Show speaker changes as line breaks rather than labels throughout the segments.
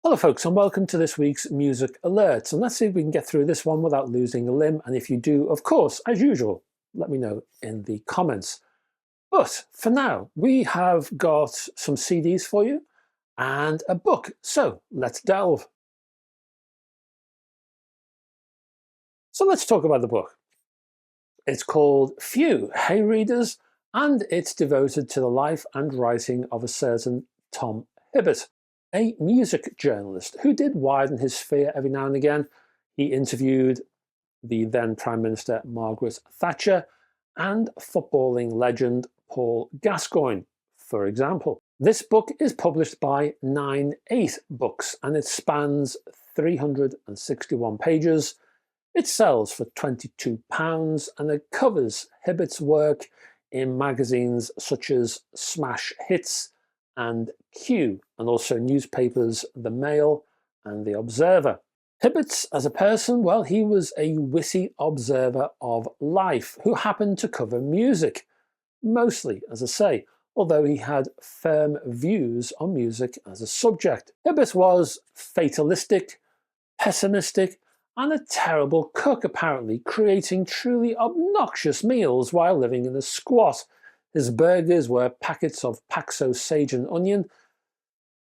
Hello folks, and welcome to this week's Music Alerts, and let's see if we can get through this one without losing a limb, and if you do, of course, as usual, let me know in the comments. But for now, we have got some CDs for you and a book, so let's delve. So let's talk about the book. It's called Phew, Hey Readers, and it's devoted to the life and writing of a certain Tom Hibbert, a music journalist who did widen his sphere every now and again. He interviewed the then Prime Minister Margaret Thatcher and footballing legend Paul Gascoigne, for example. This book is published by 9/8 Books and it spans 361 pages. It sells for £22 and it covers Hibbert's work in magazines such as Smash Hits and Q, and also newspapers The Mail and The Observer. Hibbert, as a person, well, he was a witty observer of life who happened to cover music, mostly, as I say, although he had firm views on music as a subject. Hibbert was fatalistic, pessimistic, and a terrible cook, apparently, creating truly obnoxious meals while living in a squat. His burgers were packets of Paxo sage and onion,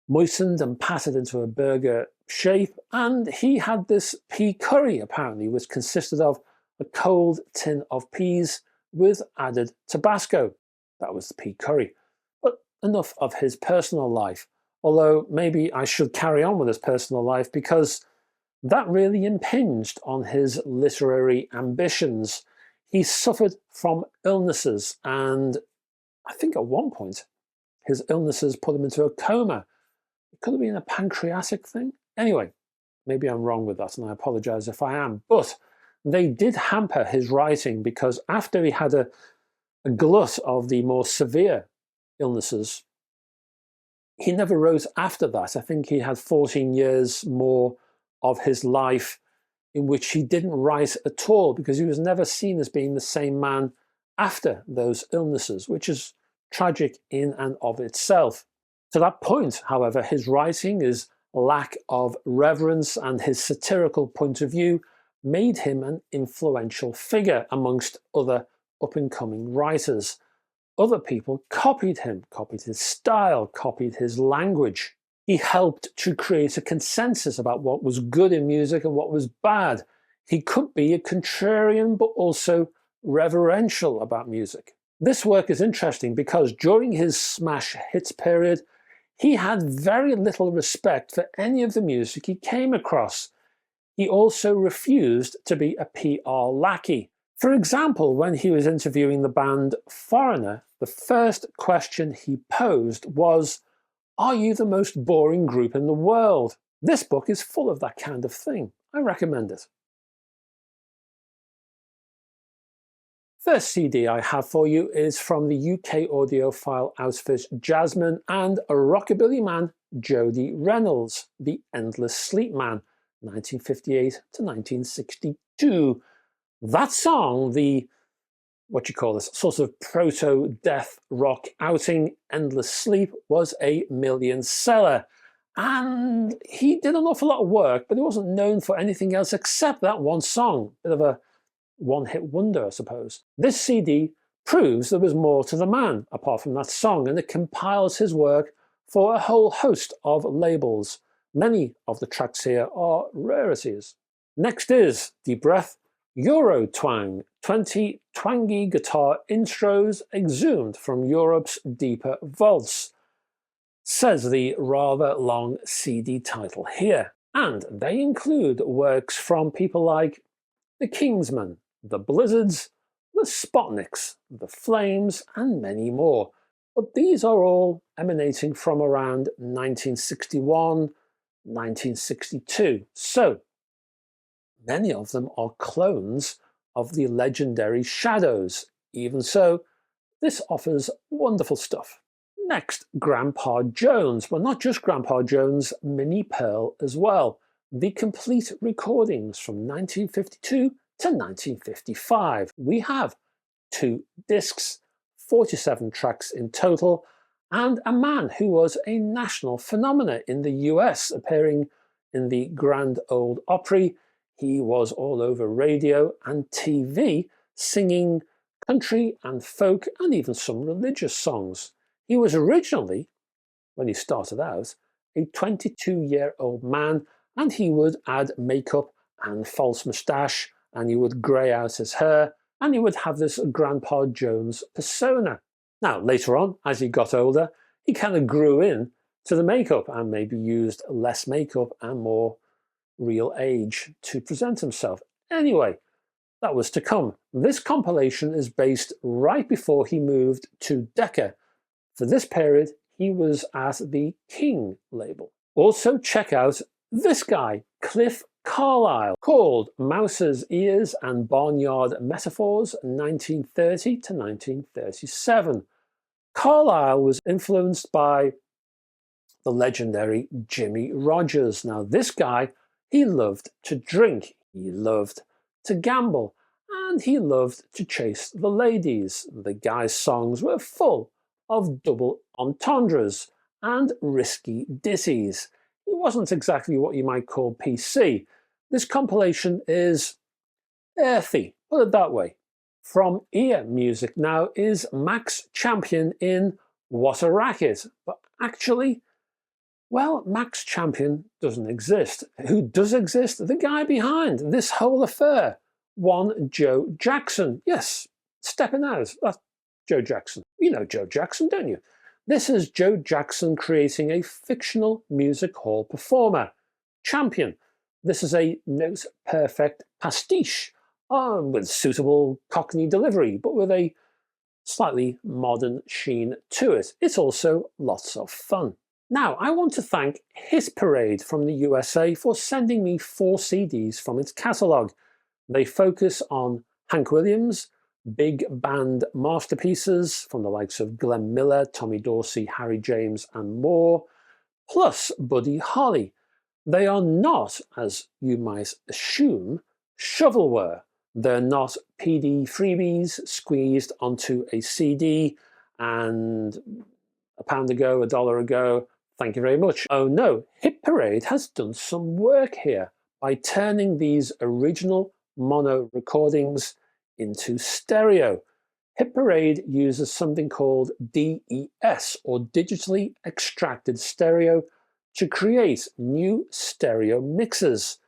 moistened and patted into a burger shape, and he had this pea curry, apparently, which consisted of a cold tin of peas with added Tabasco. That was the pea curry. But enough of his personal life, although maybe I should carry on with his personal life because that really impinged on his literary ambitions. He suffered from illnesses, and I think at one point his illnesses put him into a coma. It could have been a pancreatic thing. Anyway, maybe I'm wrong with that, and I apologize if I am. But they did hamper his writing because after he had a glut of the more severe illnesses, he never wrote after that. I think he had 14 years more of his life in which he didn't write at all because he was never seen as being the same man after those illnesses, which is tragic in and of itself. To that point, however, his writing, his lack of reverence and his satirical point of view made him an influential figure amongst other up-and-coming writers. Other people copied him, copied his style, copied his language. He helped to create a consensus about what was good in music and what was bad. He could be a contrarian, but also reverential about music. This work is interesting because during his smash hits period, he had very little respect for any of the music he came across. He also refused to be a PR lackey. For example, when he was interviewing the band Foreigner, the first question he posed was, "Are you the most boring group in the world?" This book is full of that kind of thing. I recommend it. First CD I have for you is from the UK audiophile outfit Jasmine and a rockabilly man, Jody Reynolds, The Endless Sleep Man, 1958 to 1962. That song, the sort of proto-death rock outing, Endless Sleep, was a million seller. And he did an awful lot of work, but he wasn't known for anything else except that one song. Bit of a one-hit wonder, I suppose. This CD proves there was more to the man, apart from that song, and it compiles his work for a whole host of labels. Many of the tracks here are rarities. Next is, deep breath, Euro Twang, 20 twangy guitar intros exhumed from Europe's deeper vaults, says the rather long CD title here. And they include works from people like the Kingsmen, the Blizzards, the Spotniks, the Flames, and many more. But these are all emanating from around 1961, 1962. So many of them are clones of the legendary Shadows. Even so, this offers wonderful stuff. Next, Grandpa Jones. Well, not just Grandpa Jones, Minnie Pearl as well. The complete recordings from 1952 to 1955. We have 2 discs, 47 tracks in total, and a man who was a national phenomenon in the US, appearing in the Grand Ole Opry. He was all over radio and TV, singing country and folk and even some religious songs. He was originally, when he started out, a 22-year-old man, and he would add makeup and false moustache, and he would grey out his hair, and he would have this Grandpa Jones persona. Now, later on, as he got older, he kind of grew in to the makeup and maybe used less makeup and more real age to present himself. Anyway, that was to come. This compilation is based right before he moved to Decca. For this period, he was at the King label. Also check out this guy, Cliff Carlisle, called Mouse's Ears and Barnyard Metaphors, 1930 to 1937. Carlisle was influenced by the legendary Jimmy Rogers. Now this guy, he loved to drink, he loved to gamble, and he loved to chase the ladies. The guy's songs were full of double entendres and risky ditties. He wasn't exactly what you might call PC. This compilation is earthy, put it that way. From ear music now is Max Champion in What a Racket. But actually, well, Max Champion doesn't exist. Who does exist? The guy behind this whole affair, one Joe Jackson. Yes, stepping out. That's Joe Jackson. You know Joe Jackson, don't you? This is Joe Jackson creating a fictional music hall performer, Champion. This is a note-perfect pastiche with suitable Cockney delivery, but with a slightly modern sheen to it. It's also lots of fun. Now, I want to thank Hit Parade from the USA for sending me 4 CDs from its catalogue. They focus on Hank Williams, big band masterpieces from the likes of Glenn Miller, Tommy Dorsey, Harry James and more, plus Buddy Holly. They are not, as you might assume, shovelware. They're not PD freebies squeezed onto a CD and £1 ago, $1 ago, thank you very much. Oh no, Hit Parade has done some work here by turning these original mono recordings into stereo. Hit Parade uses something called DES, or digitally extracted stereo, to create new stereo mixes.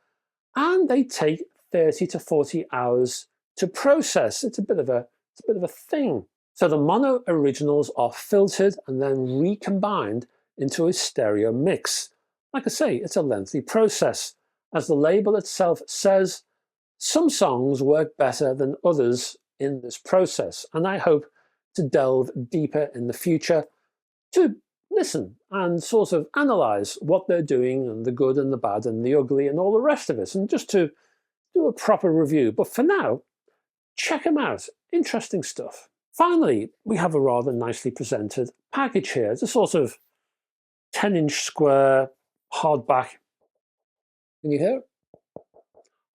And they take 30 to 40 hours to process. It's a bit of a thing. So the mono originals are filtered and then recombined into a stereo mix. Like I say, it's a lengthy process. As the label itself says, some songs work better than others in this process, and I hope to delve deeper in the future to listen and sort of analyse what they're doing and the good and the bad and the ugly and all the rest of it, and just to do a proper review. But for now, check them out. Interesting stuff. Finally, we have a rather nicely presented package here. It's a sort of 10-inch square hardback. Can you hear it?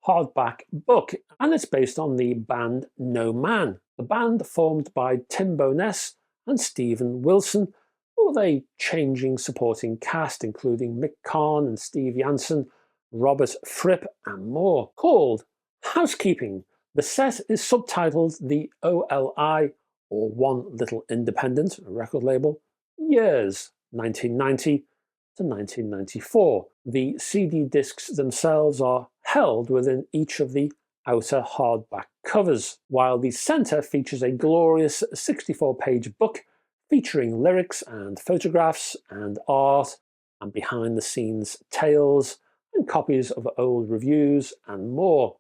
Hardback book, and it's based on the band No Man. The band formed by Tim Bowness and Stephen Wilson, with a changing supporting cast including Mick Karn and Steve Jansen, Robert Fripp and more. Called Housekeeping, the set is subtitled the OLI, or One Little Independent, a record label, Years, 1990 to 1994. The CD discs themselves are held within each of the outer hardback covers, while the centre features a glorious 64-page book featuring lyrics and photographs and art and behind-the-scenes tales and copies of old reviews and more.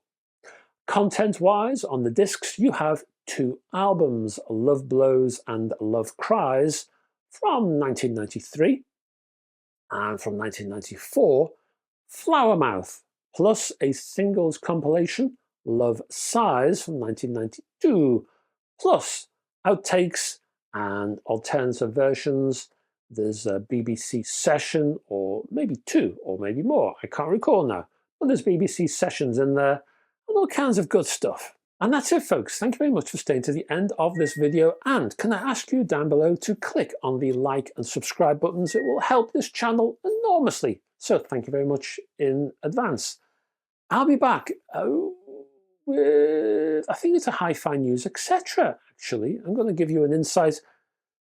Content-wise, on the discs you have 2 albums, Love Blows and Love Cries, from 1993, and from 1994, Flower Mouth, plus a singles compilation, Love Sighs, from 1992, plus outtakes and alternative versions. There's a BBC session, or maybe 2, or maybe more, I can't recall now, but there's BBC sessions in there, and all kinds of good stuff. And that's it, folks. Thank you very much for staying to the end of this video. And can I ask you down below to click on the like and subscribe buttons? It will help this channel enormously. So thank you very much in advance. I'll be back with, I think it's a hi-fi news, etc. Actually, I'm going to give you an insight.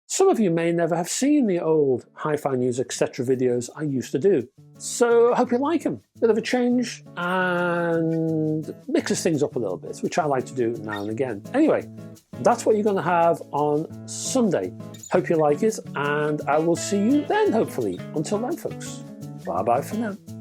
Some of you may never have seen the old hi-fi news, etc. videos I used to do. So I hope you like them. Bit of a change and mixes things up a little bit, which I like to do now and again. Anyway, that's what you're going to have on Sunday. Hope you like it, and I will see you then, hopefully. Until then, folks, bye-bye for now.